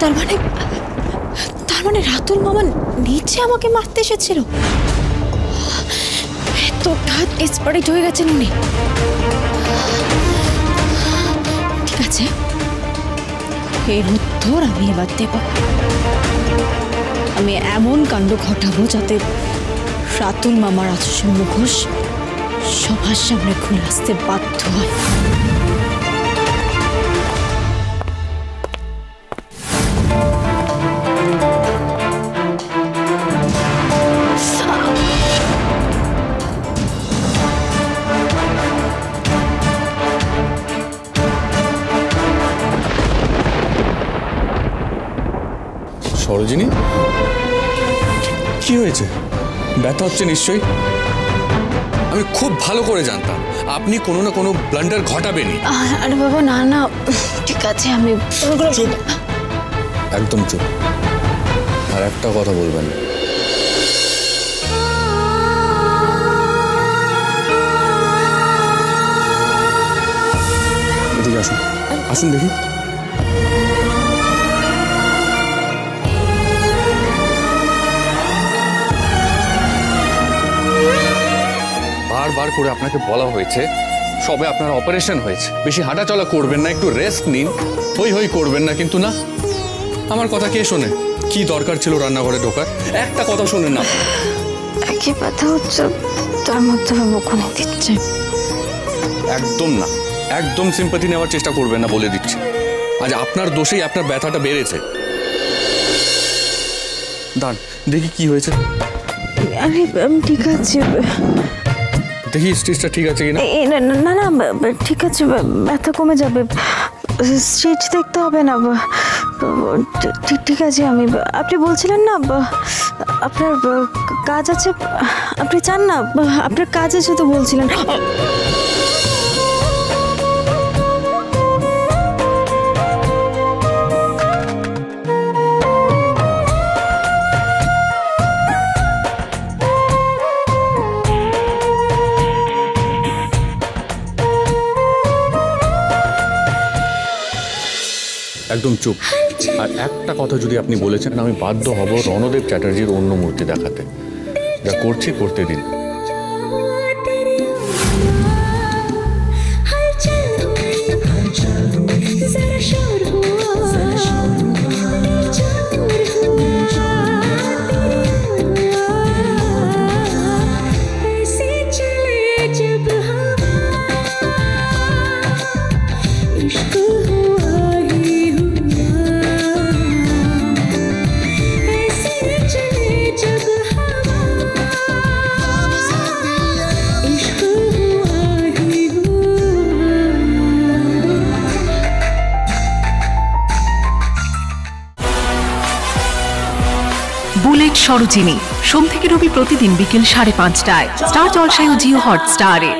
তার মানে রাতুল মামা নিচে আমাকে মারতে এসেছিল। তো এক্সপার্ট হয়ে গেছেন উনি। ঠিক আছে, এর উত্তর আমি এবার দেব। আমি এমন কাণ্ড ঘটাবো যাতে রাতুল মামার আচরণ মুখোশ সবার সামনে খুলে আসতে বাধ্য হয়। সরোজিনী, কি হয়েছে? ব্যথা হচ্ছে নিশ্চয়ই। আমি খুব ভালো করে জানতাম আপনি কোনো না কোনো ব্লান্ডার ঘটাবেনই। আরে বাবা, না না, ঠিক আছে, আমি চুপ, একদম চুপ। আর একটা কথা বলবেন। এদিকে আসুন, আসুন দেখি। বারবার করে আপনাকে বলা হয়েছে সবে আপনার অপারেশন হয়েছে, বেশি হাঁটাচলা করবেন না, একটু রেস্ট নিন, হই হই করবেন না। কিন্তু না, আমার কথা কে শোনে? কি দরকার ছিল রান্নাঘরে ঢোকার? একটা কথা শোনেন না। কি ব্যথা হচ্ছে, তার মধ্যে বকুনি দিচ্ছে। একদম না, একদম সিম্পাথি নেওয়ার চেষ্টা করবেন না, বলে দিচ্ছি। আজ আপনার দোষেই আপনার ব্যথাটা বেড়েছে। দাঁড়ান দেখি কি হয়েছে। আরে ঠিক আছে, দেখি স্টিচটা ঠিক আছে কিনা। না না, ঠিক আছে, ব্যথা কমে যাবে। স্টিচ দেখতে হবে না। ঠিক আছে। আপনি বলছিলেন না আপনার কাজ আছে, আপনি চান না? আপনার কাজ আছে তো বলছিলেন। একদম চুপ। আর একটা কথা যদি আপনি বলেছেন, আমি বাধ্য হব রণদেব চ্যাটার্জির অন্য মূর্তি দেখাতে। যা করছি করতে দিন। বুলেট সরোজিনী, সোম থেকে রবি প্রতিদিন বিকেল 5:30টায় স্টার জলসায় ও জিও হটস্টারে।